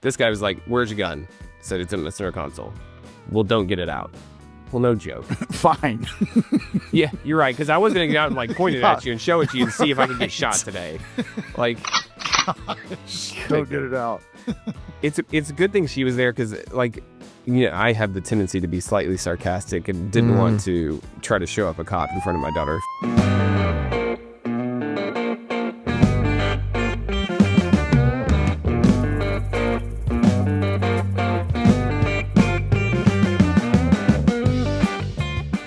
This guy was like, "Where's your gun?" Said it's in the center console. Well, don't get it out. Well, no joke. Fine. Yeah, you're right. Because I was gonna get out and like point it at you and show it to you and see if I could get shot today. Like, Don't get it out. it's a good thing she was there because like, I have the tendency to be slightly sarcastic and didn't want to try to show up a cop in front of my daughter.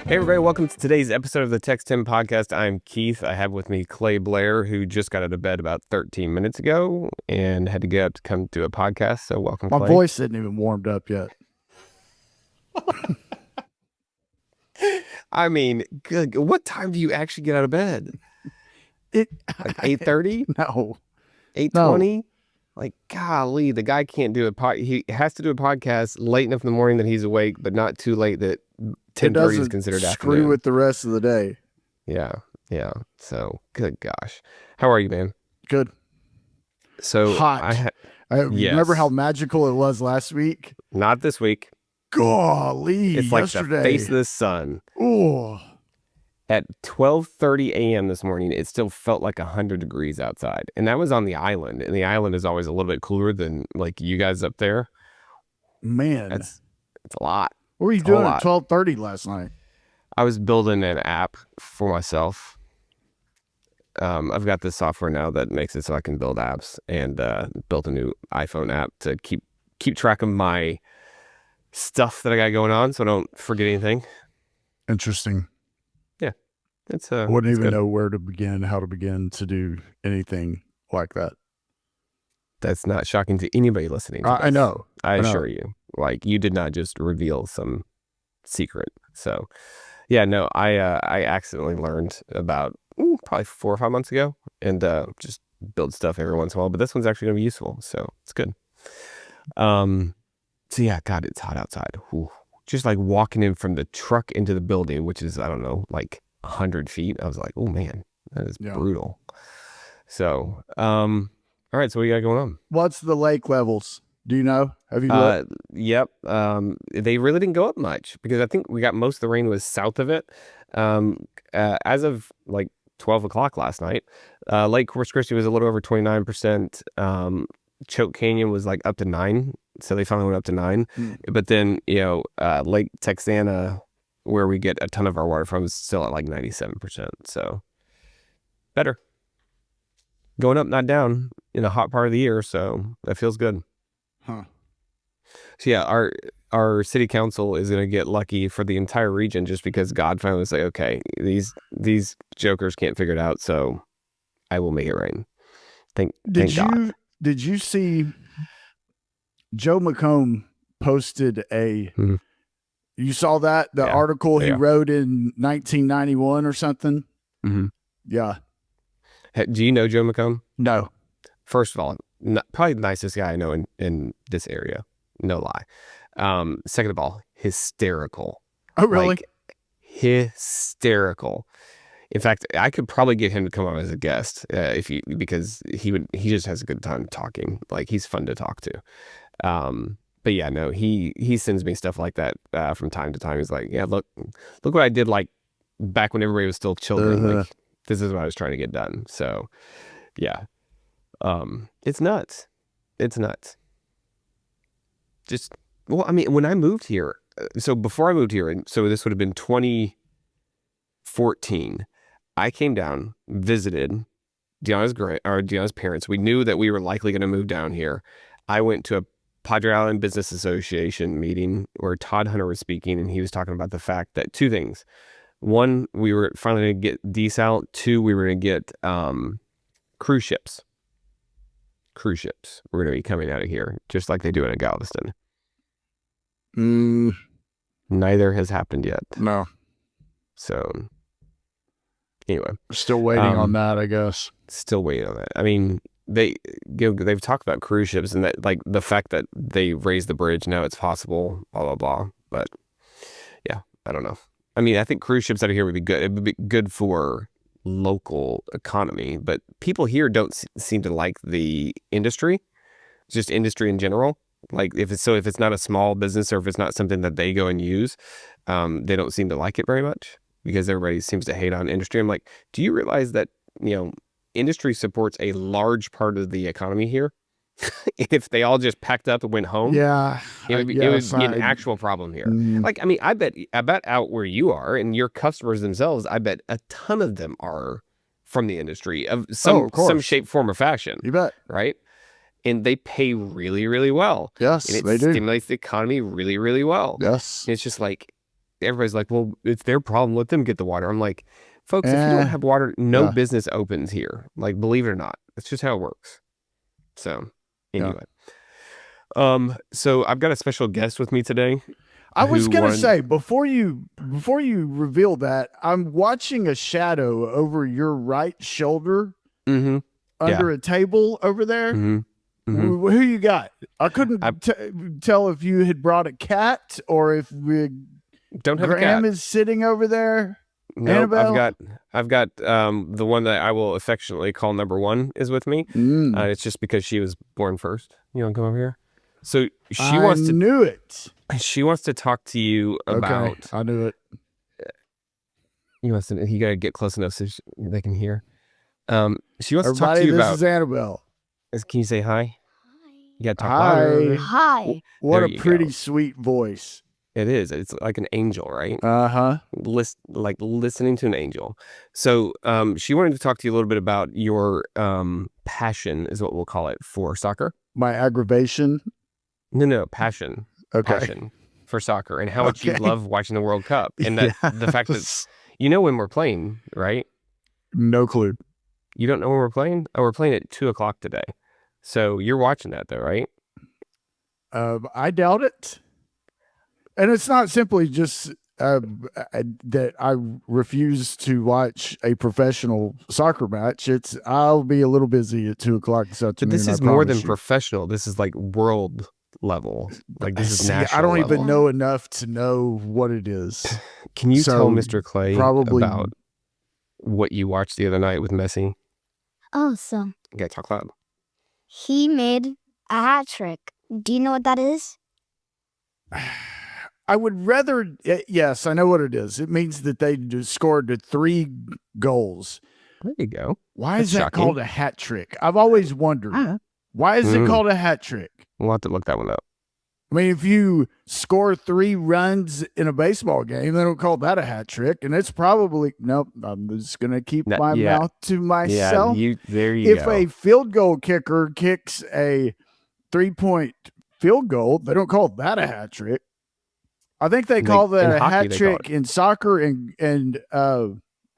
Hey everybody, welcome to today's episode of the TexTenn podcast. I'm Keith. I have with me Clay Blair, who just got out of bed about 13 minutes ago and had to get up to come do a podcast. So welcome, Clay. My voice isn't even warmed up yet. I mean, good. What time do you actually get out of bed? Like 8:30? No. 8:20? No. Like, golly, the guy can't do he has to do a podcast late enough in the morning that he's awake, but not too late that 10:30 is considered afternoon. Screw with the rest of the day. Yeah. So, good gosh. How are you, man? Good. So Hot. Remember how magical it was last week? Not this week. Golly, It's like yesterday. the face of the sun. Oh. At 12:30 a.m. this morning, it still felt like 100 degrees outside. And that was on the island. And the island is always a little bit cooler than like you guys up there. Man. It's a lot. What were you doing at 12:30 last night? I was building an app for myself. I've got this software now that makes it so I can build apps, and built a new iPhone app to keep track of my stuff that I got going on so I don't forget anything. Interesting. Yeah. I wouldn't even know where to begin, how to begin to do anything like that. That's not shocking to anybody listening to this. I know. I assure you. Like, you did not just reveal some secret. So, yeah, no, I accidentally learned about probably 4 or 5 months ago, and just build stuff every once in a while. But this one's actually going to be useful, so it's good. So yeah, God, it's hot outside. Whew. Just like walking in from the truck into the building, which is, I don't know, like 100 feet. I was like, oh man, that is brutal. So, all right. So what do you got going on? What's the lake levels? Do you know? Have you looked? Yep. They really didn't go up much because I think we got most of the rain was south of it. As of like 12 o'clock last night, Lake Corpus Christi was a little over 29%. Choke Canyon was like up to 9%. So they finally went up to 9%. But then, Lake Texan, where we get a ton of our water from, is still at like 97%. So better. Going up, not down in a hot part of the year. So that feels good. Huh. So yeah, our city council is going to get lucky for the entire region just because God finally was like, okay, these jokers can't figure it out. So I will make it rain. Thank God. Did you see Joe McComb posted you saw that? The article he wrote in 1991 or something? Mm-hmm. Yeah. Do you know Joe McComb? No. First of all, probably the nicest guy I know in this area. No lie. Second of all, hysterical. Oh, really? Like, hysterical. In fact, I could probably get him to come on as a guest because he just has a good time talking. Like, he's fun to talk to. But yeah, no, he sends me stuff like that from time to time. He's like, yeah, look what I did like back when everybody was still children. Like, this is what I was trying to get done. So yeah, it's nuts. It's nuts. Just, well, I mean, when I moved here, so before I moved here, and so this would have been 2014. I came down, visited Deanna's parents. We knew that we were likely going to move down here. I went to a Padre Island Business Association meeting where Todd Hunter was speaking, and he was talking about the fact that 2 things. 1, we were finally going to get desal. 2, we were going to get cruise ships. Cruise ships were going to be coming out of here, just like they do in Galveston. Neither has happened yet. No. So anyway, still waiting on that, I guess. Still waiting on that. I mean, they've talked about cruise ships and that, like, the fact that they raised the bridge, now it's possible, blah blah blah. But yeah, I don't know. I mean, I think cruise ships out of here would be good. It would be good for local economy, but people here don't seem to like the industry. just industry in general. Like if it's not a small business or if it's not something that they go and use, they don't seem to like it very much because everybody seems to hate on industry. I'm like, do you realize that, industry supports a large part of the economy here? If they all just packed up and went home, it would be an actual problem here. Like, I mean, I bet out where you are and your customers themselves, I bet a ton of them are from the industry of some shape, form, or fashion. You bet. Right? And they pay really, really well. Yes, and they do. Stimulates the economy really, really well. Yes. And it's just like, everybody's like, well, it's their problem. Let them get the water. I'm like, folks, if you don't have water, no business opens here. Like, believe it or not, that's just how it works. So, anyway. So I've got a special guest with me today. I was gonna say before you reveal that, I'm watching a shadow over your right shoulder under a table over there. Who you got? I couldn't tell if you had brought a cat or if don't have Graham a cat. Is sitting over there. No, I've got the one that I will affectionately call number one is with me. It's just because she was born first. You want to come over here? So she wants to. Knew it. She wants to talk to you about. Okay, I knew it. You gotta get close enough so they can hear. She wants Everybody, to talk to you about. This is Annabelle. Can you say hi? Hi. You gotta talk louder. Hi. What a pretty sweet voice. It is. It's like an angel, right? Like listening to an angel. So she wanted to talk to you a little bit about your passion, is what we'll call it, for soccer. My aggravation? No, passion. Okay. Passion for soccer and how much you love watching the World Cup. And that the fact that, when we're playing, right? No clue. You don't know when we're playing? Oh, we're playing at 2:00 today. So you're watching that though, right? I doubt it. And it's not simply just that I refuse to watch a professional soccer match. It's I'll be a little busy at 2:00 this afternoon. But this is more than professional. This is like world level. Like this is national. I don't level. even know enough to know what it is. Can you tell Mr. Clay probably about what you watched the other night with Messi? Oh, so. Okay, talk loud. He made a hat trick. Do you know what that is? I would rather, yes, I know what it is. It means that they scored 3 goals. There you go. Why is that called a hat trick? I've always wondered. Why is it called a hat trick? We'll have to look that one up. I mean, if you score 3 runs in a baseball game, they don't call that a hat trick. And it's probably, nope, I'm just going to keep my mouth to myself. Yeah, there you go. If a field goal kicker kicks a 3-point field goal, they don't call that a hat trick. I think they call that a hat trick in soccer and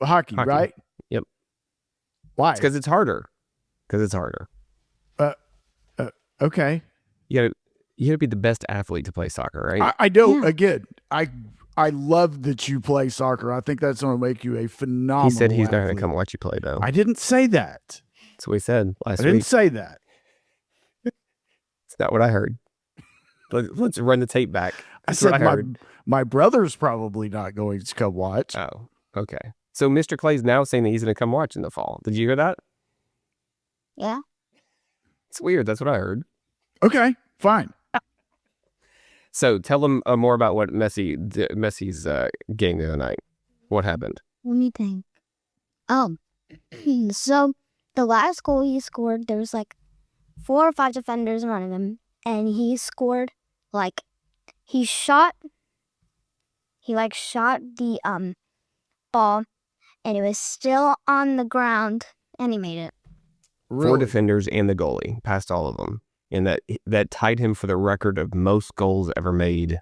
hockey, right? Yep. Why? It's because it's harder. Okay. You gotta be the best athlete to play soccer, right? I know. Yeah. Again, I love that you play soccer. I think that's going to make you a phenomenal. He said he's athlete. not going to come watch you play, though. I didn't say that. That's what he said last week. I didn't say that. It's not what I heard. Let's run the tape back. That's I said my brother's probably not going to come watch. Oh, okay. So Mr. Clay's now saying that he's going to come watch in the fall. Did you hear that? Yeah. It's weird. That's what I heard. Okay, fine. So tell them more about what Messi's game the other night. What happened? Let me think. So the last goal he scored, there was like 4 or 5 defenders in front of him, and he scored he shot the ball, and it was still on the ground, and he made it. Really? 4 defenders and the goalie, passed all of them. And that tied him for the record of most goals ever made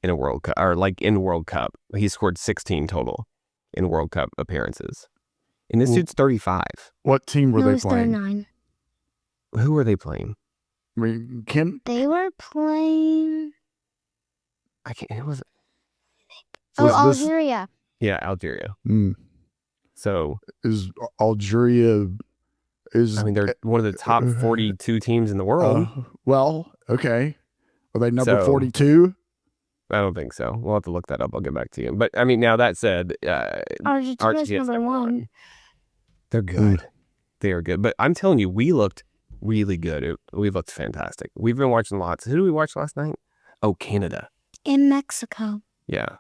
in a World Cup, or in World Cup. He scored 16 total in World Cup appearances. And this dude's 35. What team were they playing? 39. Who were they playing? I mean, they were playing. I can't. It was. Algeria. Yeah, Algeria. So is Algeria? They're one of the top 42 teams in the world. Well, okay. Are they number 42? I don't think so. We'll have to look that up. I'll get back to you. But I mean, now that said, Argentina's number 1. They're good. They are good. But I'm telling you, we looked really good. We looked fantastic. We've been watching lots. Who did we watch last night? Oh, Canada. In Mexico. Yeah.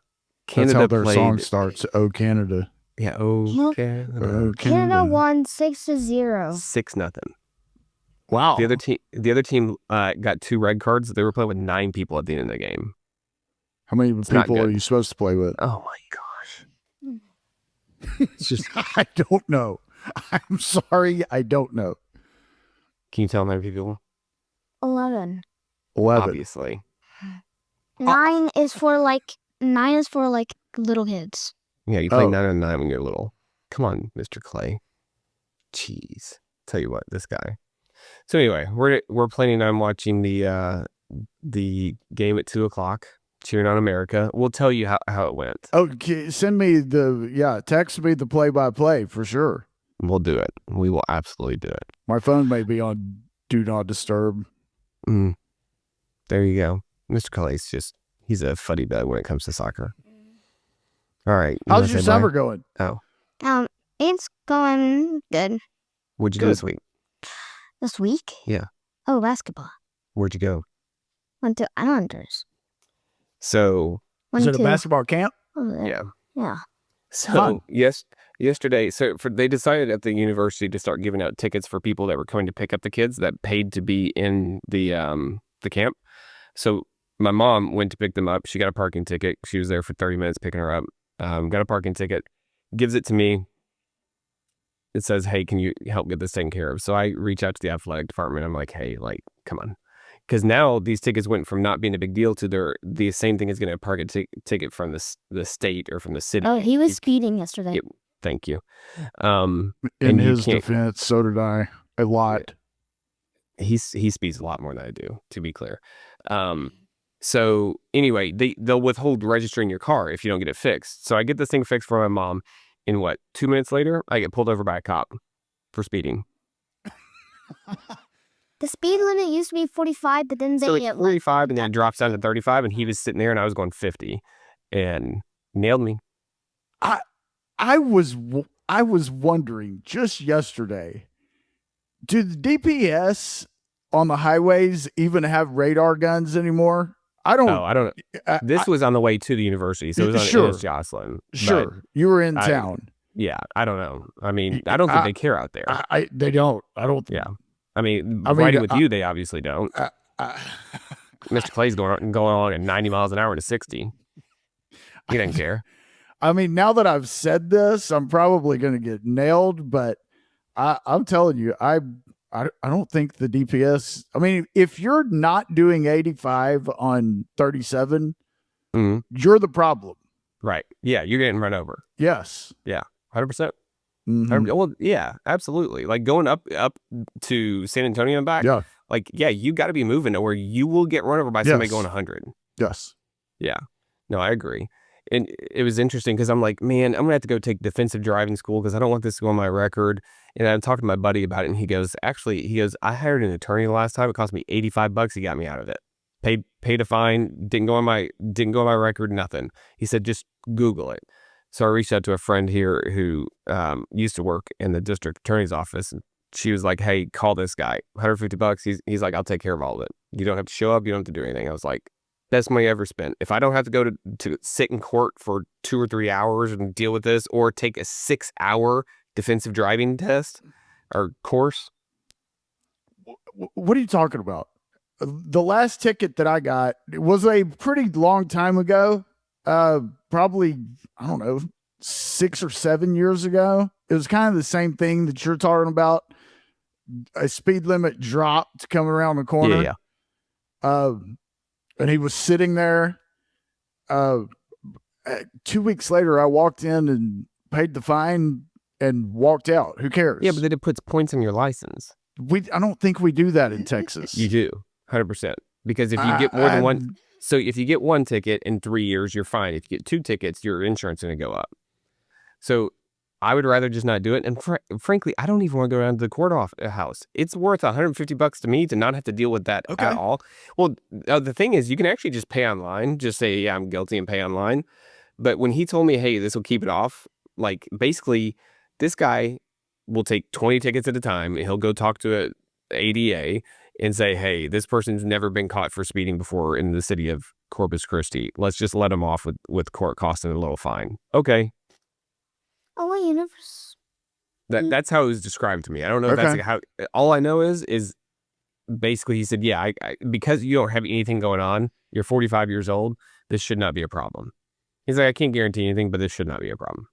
Canada. That's how their song starts. Oh, Canada. Yeah. Oh, Canada. Oh, Canada won 6-0. 6-0. Wow. The other team got 2 red cards. They were playing with 9 people at the end of the game. How many people are you supposed to play with? Oh my gosh. It's just I don't know. I'm sorry, I don't know. Can you tell how many people? 11. Obviously. 9 is for like little kids. Yeah, you play 9 on 9 when you're little. Come on, Mr. Clay. Jeez. Tell you what, this guy. So anyway, we're planning on watching the game at 2:00, cheering on America. We'll tell you how it went. Okay, send me text me the play-by-play for sure. We'll do it. We will absolutely do it. My phone may be on Do Not Disturb. There you go. Mr. Clay's he's a fuddy dud when it comes to soccer. All right. How's your summer going? Oh. It's going good. What'd you do this week? This week? Yeah. Oh, basketball. Where'd you go? Went to Islanders. So. Was it a basketball camp? Yeah. Yeah. So yesterday, they decided at the university to start giving out tickets for people that were coming to pick up the kids that paid to be in the camp. So my mom went to pick them up. She got a parking ticket. She was there for 30 minutes picking her up. Got a parking ticket, gives it to me. It says, "Hey, can you help get this taken care of?" So I reach out to the athletic department. I'm like, "Hey, come on." Because now these tickets went from not being a big deal to the same thing as getting a parking ticket from the state or from the city. Oh, he was speeding yesterday. Thank you. In his defense, so did I. A lot. He speeds a lot more than I do, to be clear. So anyway, they'll withhold registering your car if you don't get it fixed. So I get this thing fixed for my mom. In 2 minutes later, I get pulled over by a cop for speeding. The speed limit used to be 45, but then they get 45, and then it drops down to 35, and he was sitting there, and I was going 50, and nailed me. I was wondering just yesterday, do the DPS on the highways even have radar guns anymore? I don't know. This was on the way to the university, so it was on Jocelyn. Sure. You were in town. Yeah, I don't know. I mean, I don't think they care out there. They don't. I don't. Yeah. I mean, riding with you, they obviously don't. Mr. Clay's going along at 90 miles an hour to 60. He doesn't care. I mean, now that I've said this, I'm probably going to get nailed, but I'm telling you, I don't think the DPS. I mean, if you're not doing 85 on 37, you're the problem. Right. Yeah, you're getting run over. Yes. Yeah. 100%. Well, yeah, absolutely. Like going up to San Antonio and back. Yeah. You got to be moving to where you will get run over by somebody going 100. Yes. Yeah. No, I agree. And it was interesting because I'm like, man, I'm gonna have to go take defensive driving school because I don't want this to go on my record. And I'm talking to my buddy about it, and he goes, I hired an attorney the last time. It cost me $85. He got me out of it. Paid a fine. Didn't go on my record. Nothing. He said, just Google it. So I reached out to a friend here who used to work in the district attorney's office. And she was like, hey, call this guy. $150. He's like, I'll take care of all of it. You don't have to show up. You don't have to do anything. I was like, best money I ever spent. If I don't have to go to sit in court for 2 or 3 hours and deal with this, or take a 6-hour defensive driving test or course. What are you talking about? The last ticket that I got was a pretty long time ago. Probably, I don't know, 6 or 7 years ago. It was kind of the same thing that you're talking about. A speed limit dropped coming around the corner. Yeah. And he was sitting there. 2 weeks later, I walked in and paid the fine and walked out. Who cares? Yeah, but then it puts points on your license. I don't think we do that in Texas. You do, 100%. Because if you get more than one, so if you get one ticket in 3 years, you're fine. If you get 2 tickets, your insurance is going to go up. So I would rather just not do it. And frankly, I don't even want to go down to the courthouse. It's worth $150 to me to not have to deal with that at all. Well, the thing is, you can actually just pay online. Just say, yeah, I'm guilty, and pay online. But when he told me, hey, this will keep it off, basically, this guy will take 20 tickets at a time. He'll go talk to ADA and say, hey, this person's never been caught for speeding before in the city of Corpus Christi. Let's just let them off with court costs and a little fine. Okay. Oh, wait, you never... That's how it was described to me. I don't know if that's how... All I know is basically he said, yeah, because you don't have anything going on, you're 45 years old, this should not be a problem. He's like, I can't guarantee anything, but this should not be a problem.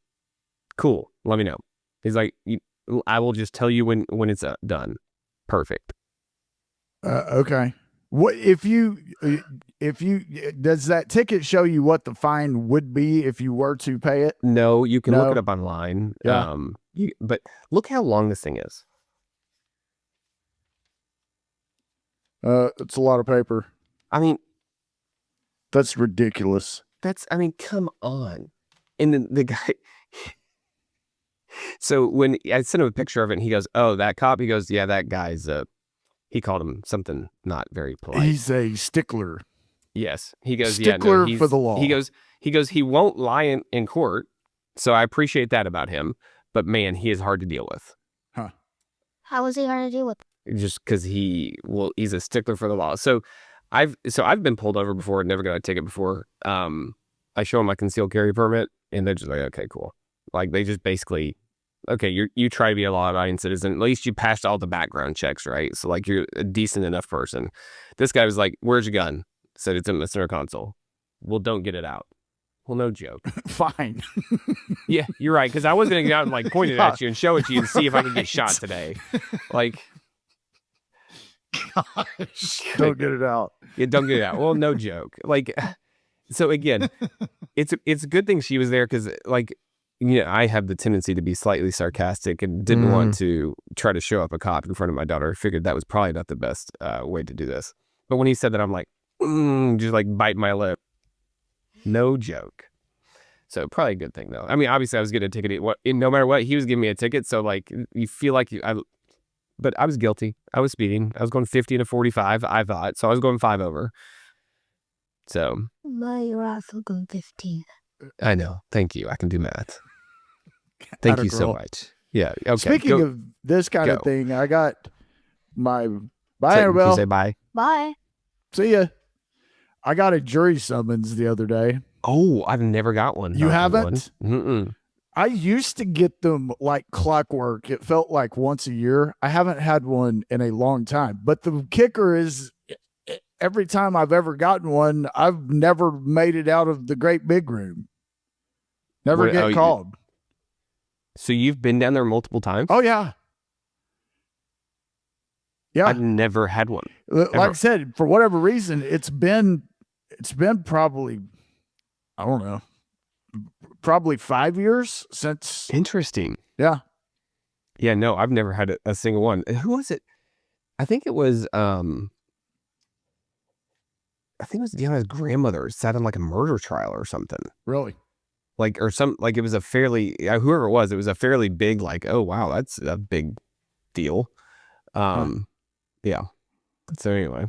Cool. Let me know. He's like, I will just tell you when it's done. Perfect. Okay. What if you does that ticket show you what the fine would be if you were to pay it? No, you can look it up online. Yeah. But look how long this thing is. It's a lot of paper. I mean, that's ridiculous. Come on. And then the guy, so when I sent him a picture of it and he goes, oh, that cop, he goes, yeah, that guy's he called him something not very polite. He's a stickler. Yes. He goes, stickler for the law. He goes, he won't lie in court. So I appreciate that about him. But man, he is hard to deal with. Huh. How is he hard to deal with? Just because he's a stickler for the law. So I've been pulled over before and never got a ticket before. I show them my concealed carry permit and they're just like, okay, cool. Like they just basically, okay, you try to be a law-abiding citizen. At least you passed all the background checks, right? So like you're a decent enough person. This guy was like, "Where's your gun?" Said it's in the center console. Well, don't get it out. Well, no joke. Fine. Yeah, you're right. Because I was gonna get out and like point it at you and show it to you and see if I could get shot today. Like, gosh, don't get it out. Yeah, don't get it out. Well, no joke. Like, so again, it's a good thing she was there because like. I have the tendency to be slightly sarcastic and didn't want to try to show up a cop in front of my daughter. I figured that was probably not the best way to do this. But when he said that, I'm like, just like bite my lip. No joke. So probably a good thing though. I mean, obviously I was getting a ticket. No matter what, he was giving me a ticket. So like you feel like but I was guilty. I was speeding. I was going 50 to 45. I thought. So I was going 5 over. So. But you're also going 15. I know. Thank you. I can do math. Thank you so much. Yeah. Okay. Speaking of this kind of thing, I got my bye, Annabelle. Can you say bye? Bye. See ya. I got a jury summons the other day. Oh, I've never got one. You haven't? Mm-mm. I used to get them like clockwork. It felt like once a year. I haven't had one in a long time. But the kicker is every time I've ever gotten one, I've never made it out of the great big room. Never get called. So you've been down there multiple times? Oh, yeah. Yeah. I've never had one. Like I said, for whatever reason, it's been probably, I don't know, probably 5 years since. Interesting. Yeah. Yeah, no, I've never had a single one. Who was it? I think it was Deanna's grandmother sat on like a murder trial or something. Really? Like, or it was a fairly, whoever it was a fairly big, like, oh, wow, that's a big deal. Yeah. So anyway,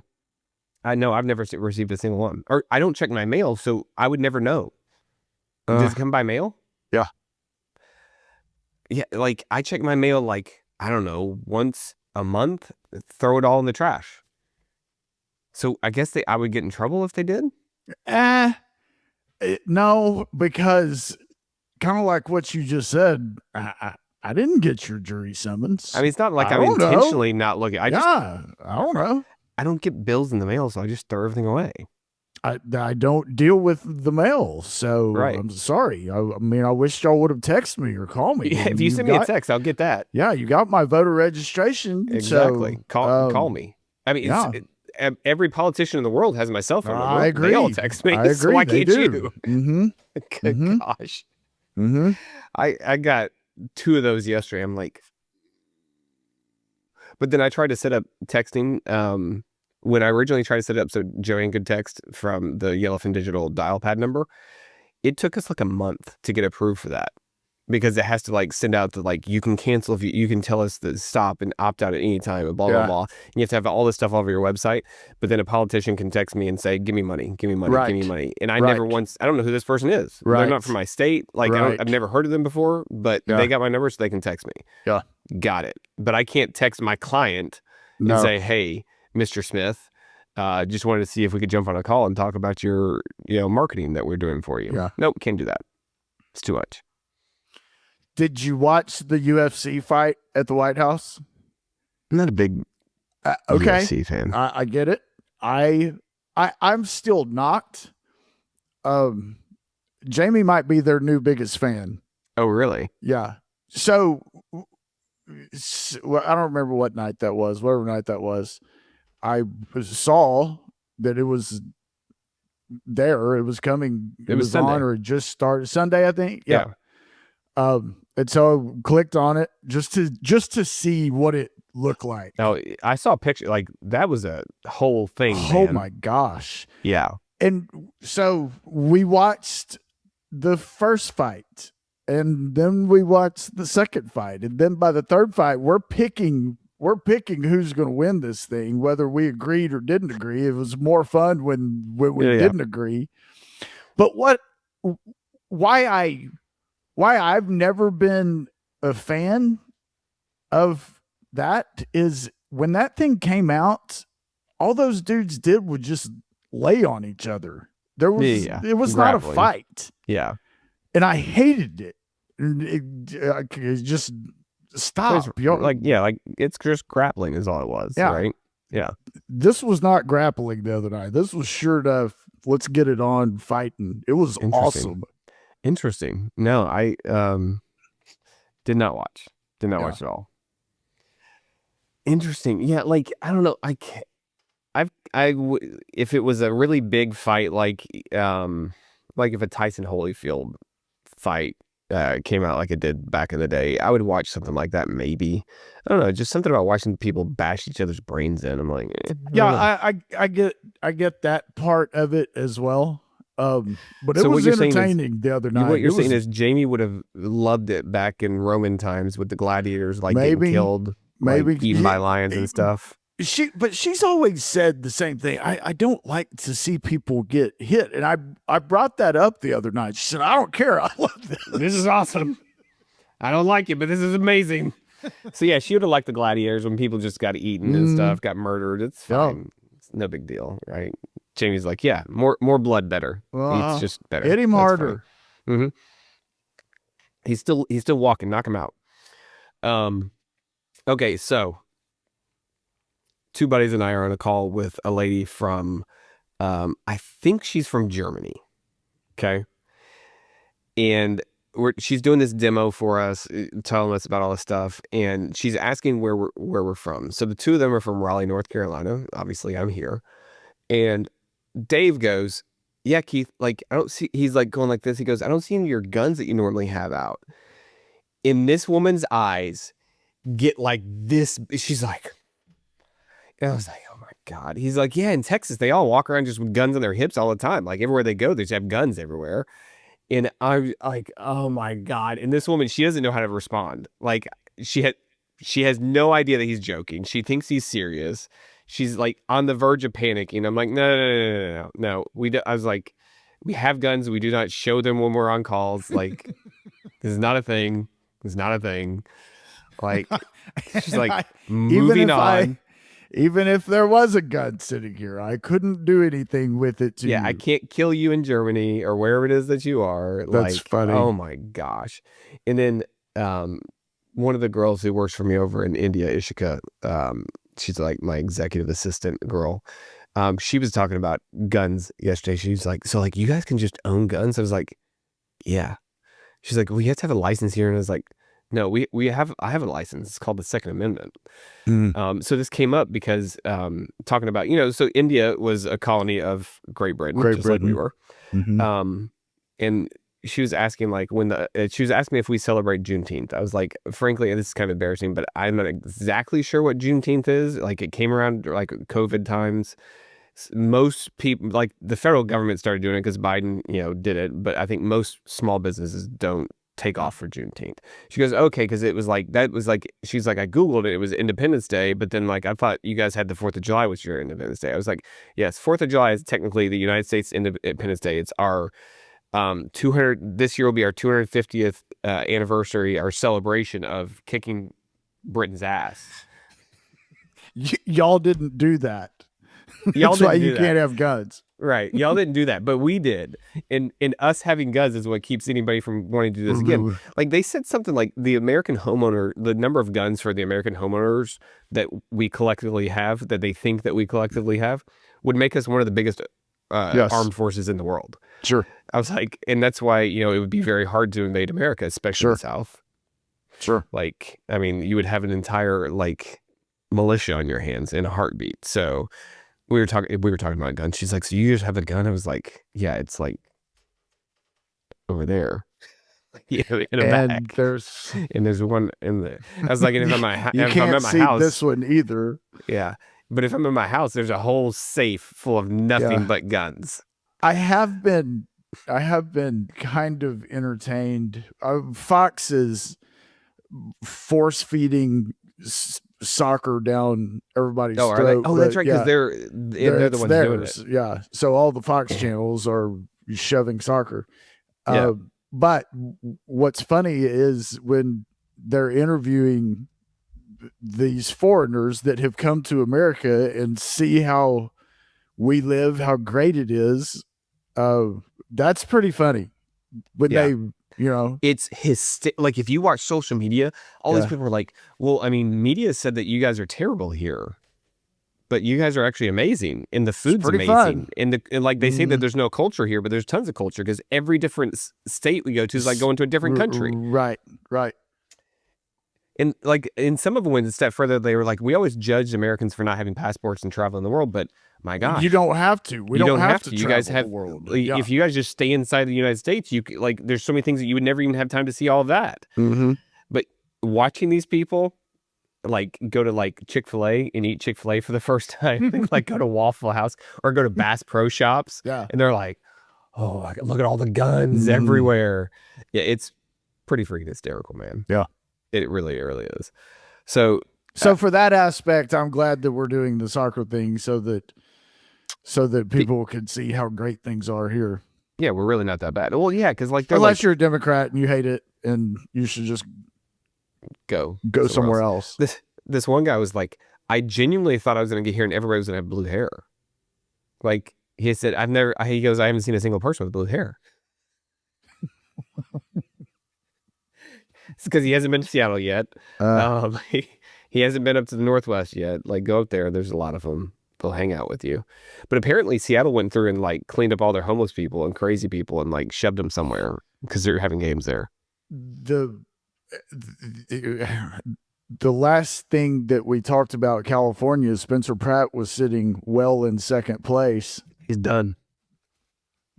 I've never received a single one. Or I don't check my mail, so I would never know. Does it come by mail? Yeah. Yeah, like, I check my mail, like, I don't know, once a month, throw it all in the trash. So I guess I would get in trouble if they did? No, because kind of like what you just said, I didn't get your jury summons. I mean, it's not like I'm intentionally not looking. I don't know. I don't get bills in the mail, so I just throw everything away. I don't deal with the mail, so I'm sorry. I mean, I wish y'all would have texted me or called me. Yeah, if you send me a text, I'll get that. Yeah, you got my voter registration. Exactly. So, call me. I mean, every politician in the world has my cell phone number. I agree. They all text me. I agree. So why can't you? Mm-hmm. Good gosh. Mm-hmm. I got 2 of those yesterday. I'm like, but then I tried to set up texting. When I originally tried to set it up so Joanne could text from the Yellowfin Digital dial pad number, it took us like a month to get approved for that. Because it has to like send out the like you can cancel if you can tell us to stop and opt out at any time and blah blah blah. And you have to have all this stuff all over your website. But then a politician can text me and say, "Give me money, give me money, give me money." And I never once I don't know who this person is. They're not from my state. Like I've never heard of them before. But they got my number, so they can text me. Yeah, got it. But I can't text my client and No. say, "Hey, Mr. Smith, just wanted to see if we could jump on a call and talk about your, marketing that we're doing for you." Yeah. Nope, can't do that. It's too much. Did you watch the UFC fight at the White House? I'm not a big Okay. UFC fan. I get it. I'm still not. Jamie might be their new biggest fan. Oh, really? Yeah. So, well, I don't remember what night that was, whatever night that was. I saw that it was there. It was coming. It was Sunday. on or it just started Sunday, I think. Yeah. And so I clicked on it just to see what it looked like. Now, I saw a picture. Like, that was a whole thing, Oh, man. my gosh. Yeah. And so we watched the first fight, and then we watched the second fight, and then by the third fight, we're picking who's going to win this thing, whether we agreed or didn't agree. It was more fun when we didn't agree. But why I've never been a fan of that is when that thing came out, all those dudes did was just lay on each other. It was not a fight. Yeah. And I hated it. It just stop. Like it's just grappling is all it was. Yeah. Right. Yeah. This was not grappling the other night. This was sure enough, let's get it on fighting. It was awesome. Interesting. No, I did not watch. Did not watch at all. Interesting. Yeah, like I don't know. I can't. If it was a really big fight, like if a Tyson Holyfield fight came out like it did back in the day, I would watch something like that. Maybe, I don't know, just something about watching people bash each other's brains in. I'm like, I get that part of it as well. But it was entertaining the other night. What you're saying is Jamie would have loved it back in Roman times with the gladiators, like getting killed, eaten by lions and stuff. But she's always said the same thing. I don't like to see people get hit. And I brought that up the other night. She said, I don't care. I love this. This is awesome. I don't like it, but this is amazing. So yeah, she would have liked the gladiators when people just got eaten and stuff, got murdered. It's fine. It's no big deal, right? Jamie's like, yeah, more blood, better. It's just better. Hit him harder. Mm-hmm. He's still walking. Knock him out. Okay, so two buddies and I are on a call with a lady from, I think she's from Germany. Okay. And she's doing this demo for us, telling us about all this stuff. And she's asking where we're from. So the two of them are from Raleigh, North Carolina. Obviously I'm here. And Dave goes, yeah, Keith, like, I don't see, he's like going like this. He goes, I don't see any of your guns that you normally have out. In this woman's eyes, get like this. She's like, and I was like, oh my God. He's like, yeah, in Texas, they all walk around just with guns on their hips all the time. Like everywhere they go, they just have guns everywhere. And I'm like, oh my God. And this woman, she doesn't know how to respond. Like she has no idea that he's joking. She thinks he's serious. She's like on the verge of panicking. I'm like, no. I was like, we have guns. We do not show them when we're on calls. Like, this is not a thing. It's not a thing. Like, she's like, moving on. Even if there was a gun sitting here, I couldn't do anything with it. Yeah, I can't kill you in Germany or wherever it is that you are. That's funny. Oh my gosh. And then one of the girls who works for me over in India, Ishika, she's like my executive assistant girl. She was talking about guns yesterday. She's like, so like you guys can just own guns? I was like, yeah. She's like, well, you have to have a license here. And I was like, no, I have a license. It's called the Second Amendment. So this came up because talking about, so India was a colony of Great Britain, like we were. Mm-hmm. And she was asking like she was asking me if we celebrate Juneteenth. I was like, frankly, this is kind of embarrassing, but I'm not exactly sure what Juneteenth is. Like it came around like COVID times. Most people, like the federal government started doing it because Biden, did it. But I think most small businesses don't take off for Juneteenth. She goes, okay, because it was like, she's like, I Googled it. It was Independence Day. But then like, I thought you guys had the 4th of July was your Independence Day. I was like, yes, 4th of July is technically the United States Independence Day. It's our this year will be our 250th anniversary, our celebration of kicking Britain's ass. y'all didn't do that. Y'all That's why didn't you do can't that. have guns. Right. Y'all didn't do that, but we did. And us having guns is what keeps anybody from wanting to do this again. Like they said something like the number of guns for the American homeowners that we collectively have, that they think that we collectively have, would make us one of the biggest Yes. armed forces in the world. Sure. I was like, and that's why, it would be very hard to invade America, especially the South. Sure. Like, I mean, you would have an entire militia on your hands in a heartbeat. So we were talking about guns. She's like, so you just have a gun? I was like, yeah, it's like over there. In a bag. There's one in there. I was like, and if I'm at my you can't see house, this one either. Yeah. But if I'm in my house, there's a whole safe full of nothing but guns. I have been kind of entertained. Fox is force feeding soccer down everybody's throat. Oh, that's right, because they're the ones doing it. Yeah. So all the Fox channels are shoving soccer. Yeah. But what's funny is when they're interviewing these foreigners that have come to America and see how we live, how great it is, that's pretty funny. When they, it's if you watch social media, all these people are like, well, I mean, media said that you guys are terrible here, but you guys are actually amazing, and the food's amazing, fun. and they say that there's no culture here, but there's tons of culture because every different state we go to is like going to a different country. Right. And in some of them went a step further. They were like, we always judge Americans for not having passports and traveling the world, but my gosh, you don't have to. We don't have to. You guys have the world. If you guys just stay inside the United States, there's so many things that you would never even have time to see all of that. Mm-hmm. But watching these people go to Chick-fil-A and eat Chick-fil-A for the first time, go to Waffle House or go to Bass Pro Shops, and they're like, oh, look at all the guns everywhere. Yeah, it's pretty freaking hysterical, man. Yeah. It really, really is. So for that aspect, I'm glad that we're doing the soccer thing so that people can see how great things are here. Yeah, we're really not that bad. Well, yeah, because unless you're a Democrat and you hate it, and you should just go somewhere else. This one guy was like, I genuinely thought I was going to get here and everybody was going to have blue hair. Like he said, he goes, I haven't seen a single person with blue hair. It's because he hasn't been to Seattle yet. He hasn't been up to the Northwest yet. Go up there. There's a lot of them. They'll hang out with you. But apparently Seattle went through and cleaned up all their homeless people and crazy people and shoved them somewhere because they're having games there. The last thing that we talked about California, Spencer Pratt was sitting well in second place. He's done.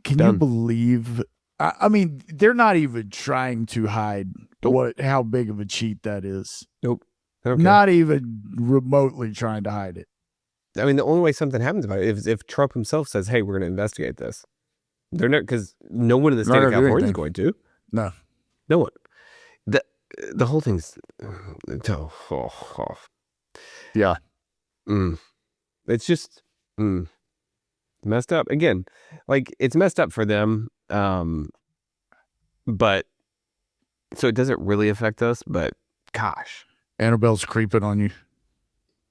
Can you believe? I mean, they're not even trying to hide how big of a cheat that is. Nope. Not even remotely trying to hide it. I mean, the only way something happens about it is if Trump himself says, hey, we're going to investigate this. They're not, because no one in the state of California is going to. No one. The whole thing's yeah. It's just messed up. Again, it's messed up for them. But so it doesn't really affect us, but gosh. Annabelle's creeping on you.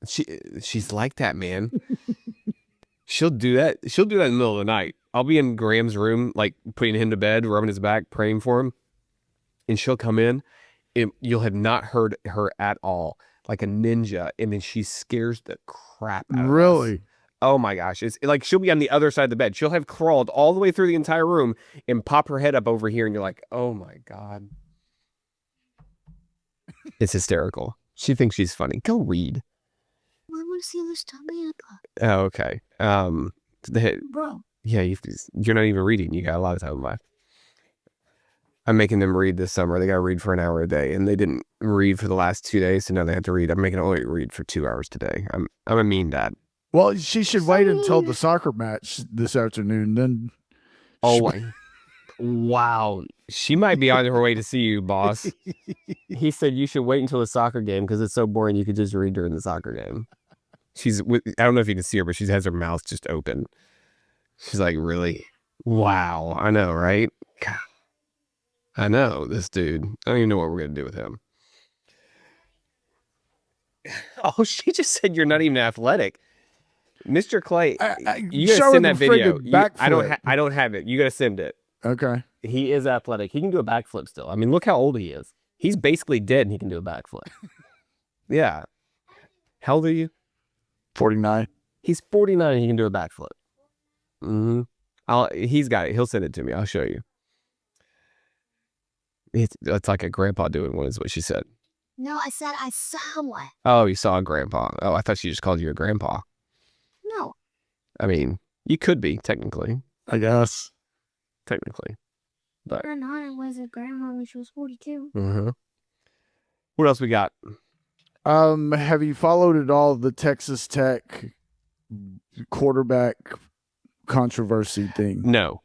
She's like that, man. She'll do that. She'll do that in the middle of the night. I'll be in Graham's room, putting him to bed, rubbing his back, praying for him. And she'll come in and you'll have not heard her at all, like a ninja. And then she scares the crap out of us. Really? Oh my gosh. It's she'll be on the other side of the bed. She'll have crawled all the way through the entire room and pop her head up over here. And you're like, oh my God. It's hysterical. She thinks she's funny. Go read. I want to see this Samantha. Oh, okay. Bro. Yeah, you're not even reading. You got a lot of time left. I'm making them read this summer. They got to read for an hour a day, and they didn't read for the last 2 days, so now they have to read. I'm making them only read for 2 hours today. I'm a mean dad. Well, she should wait until the soccer match this afternoon. Then, wow, she might be on her way to see you, boss. He said you should wait until the soccer game because it's so boring. You could just read during the soccer game. I don't know if you can see her, but she has her mouth just open. She's like, really? Wow, I know, right? God. I know this dude. I don't even know what we're gonna do with him. Oh, she just said you're not even athletic. Mr. Clay, you gotta show send him that the video. friggin' I don't have it. You gotta send it. Okay. He is athletic. He can do a backflip still. I mean, look how old he is. He's basically dead and he can do a backflip. Yeah. How old are you? 49. He's 49 and he can do a backflip. He's got it. He'll send it to me. I'll show you. It's like a grandpa doing one, is what she said. No, I said I saw one. Oh, you saw a grandpa. Oh, I thought she just called you a grandpa. No. I mean, you could be, technically. I guess. Technically. But Or not, I was a grandma when she was 42. what else we got? Have you followed at all the Texas Tech quarterback controversy thing? No.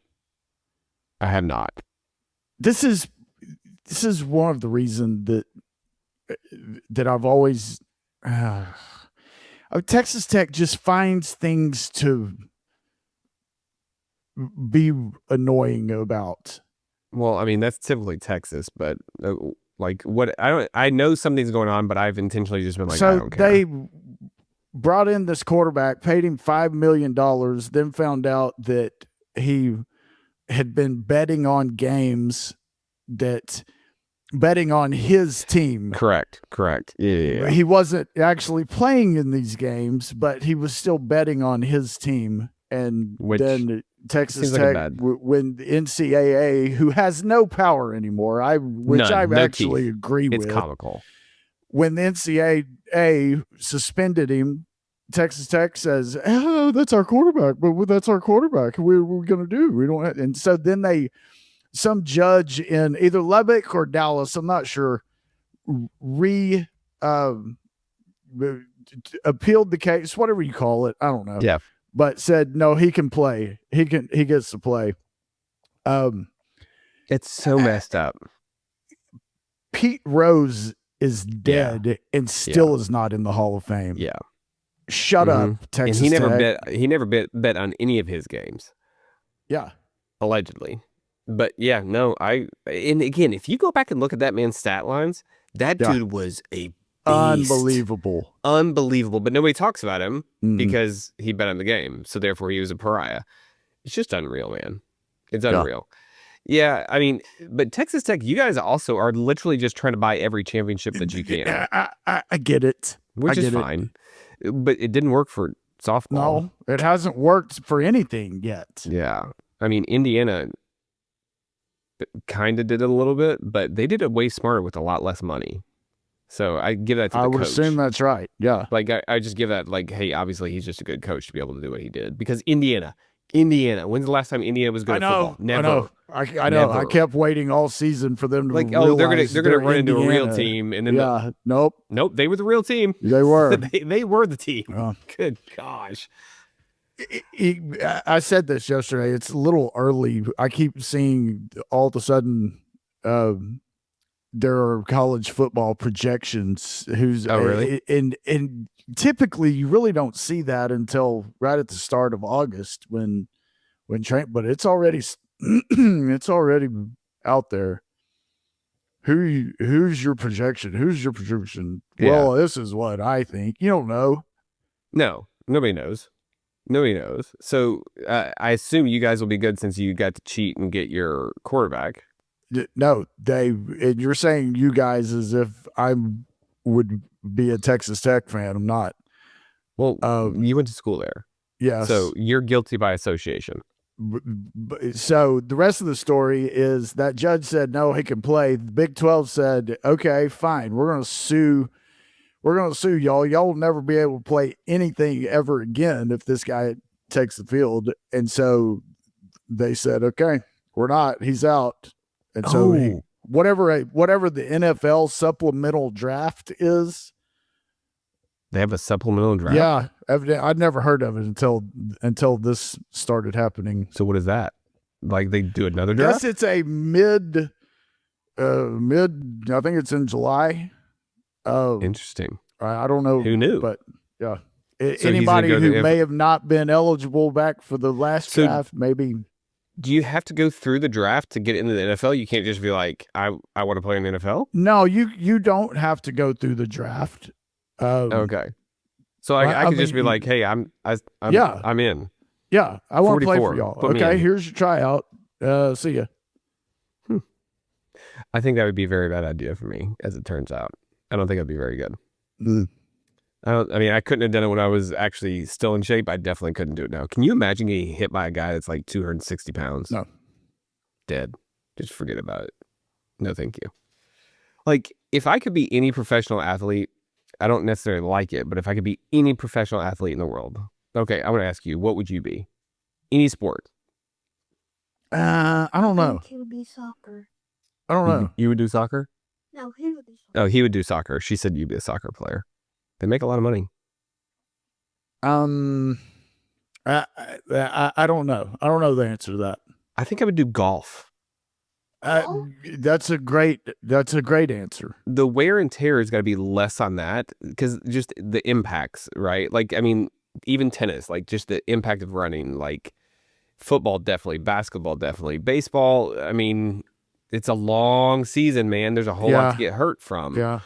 I have not. This is one of the reasons that I've always Texas Tech just finds things to be annoying about. Well, I mean, that's typically Texas, but like what I know something's going on, but I've intentionally just been like, I don't care. They brought in this quarterback, paid him $5 million, then found out that he had been betting on games betting on his team. Correct. Yeah. He wasn't actually playing in these games, but he was still betting on his team. And then Texas Tech, when the NCAA, who has no power anymore, I actually agree with. It's comical. When the NCAA suspended him, Texas Tech says, "Oh, that's our quarterback, but that's our quarterback. What are we going to do? We don't." And so then some judge in either Lubbock or Dallas, I'm not sure, appealed the case, whatever you call it. I don't know. Yeah. But said, no, he can play. He gets to play. It's so messed up. Pete Rose is dead and still is not in the Hall of Fame. Yeah. Shut up, Texas And Tech. he never bet on any of his games. Yeah. Allegedly. But yeah, no, and again, if you go back and look at that man's stat lines, that dude was a beast. Unbelievable. But nobody talks about him because he bet on the game. So therefore he was a pariah. It's just unreal, man. It's unreal. Yeah, I mean, but Texas Tech, you guys also are literally just trying to buy every championship that you can. I get it. Which is fine. But it didn't work for softball. No, it hasn't worked for anything yet. Yeah. I mean, Indiana kind of did it a little bit, but they did it way smarter with a lot less money. So I give that to the coach. I would assume that's right. Yeah. Like I just give that like, hey, obviously he's just a good coach to be able to do what he did. Because Indiana. When's the last time Indiana was good at football? Never. I know. I kept waiting all season for them to realize they're gonna run into a real team, and then nope, they were the real team. They were. they were the team. Good gosh. I said this yesterday. It's a little early. I keep seeing all of a sudden there are college football projections. Really? And typically you really don't see that until right at the start of August when but it's already it's already out there. Who's your projection? Who's your projection? Yeah. Well, this is what I think. You don't know. No, nobody knows. Nobody knows. So I assume you guys will be good since you got to cheat and get your quarterback. No, and you're saying you guys as if I would be a Texas Tech fan. I'm not. Well, you went to school there. Yes. So you're guilty by association. So the rest of the story is that judge said, no, he can play. The Big 12 said, okay, fine. We're going to sue y'all. Y'all will never be able to play anything ever again if this guy takes the field. And so they said, okay, we're not. He's out. And so whatever the NFL supplemental draft is. They have a supplemental draft? Yeah. I'd never heard of it until this started happening. So what is that? Like they do another draft? Yes, it's a mid, I think it's in July. Interesting. I don't know. Who knew? But yeah. So anybody who may have not been eligible back for the last draft, maybe. Do you have to go through the draft to get into the NFL? You can't just be like, I want to play in the NFL? No, you don't have to go through the draft. Okay. So I could just be like, hey, I'm in. Yeah, I want to play for 44. y'all. Put me Okay, in. here's your tryout. See ya. I think that would be a very bad idea for me, as it turns out. I don't think it'd be very good. I couldn't have done it when I was actually still in shape. I definitely couldn't do it now. Can you imagine getting hit by a guy that's like 260 pounds? No. Dead. Just forget about it. No, thank you. Like, if I could be any professional athlete, I don't necessarily like it, but if I could be any professional athlete in the world, okay, I want to ask you, what would you be? Any sport. I don't know. I think it would be soccer. I don't know. You would do soccer? No, he would do soccer. Oh, he would do soccer. She said you'd be a soccer player. They make a lot of money. I don't know. I don't know the answer to that. I think I would do golf. That's a great answer. The wear and tear has got to be less on that because just the impacts, right? Like, I mean, even tennis, like just the impact of running, like football, definitely, basketball, definitely, baseball. I mean, it's a long season, man. There's a whole lot to get hurt from. Yeah.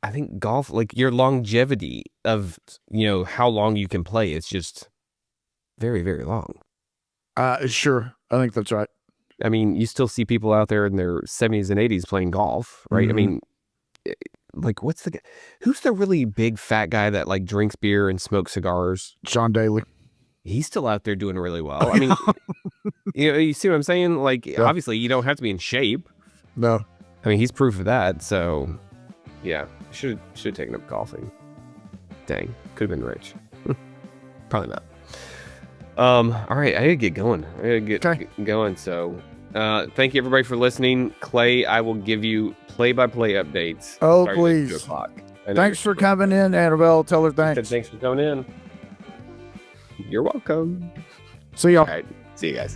I think golf, like your longevity of, how long you can play, it's just very, very long. Sure. I think that's right. I mean, you still see people out there in their 70s and 80s playing golf, right? I mean, like, who's the really big fat guy that like drinks beer and smokes cigars? John Daly. He's still out there doing really well. I mean, you see what I'm saying? Like, obviously, you don't have to be in shape. No. I mean, he's proof of that. So, yeah, should have taken up golfing. Dang, could have been rich. Probably not. All right, I gotta get going. I gotta get going. So, thank you everybody for listening. Clay, I will give you play-by-play updates. Oh, please. 2 o'clock. Thanks for coming in, Annabelle. Tell her thanks. Thanks for coming in. You're welcome. See y'all. All right, see you guys.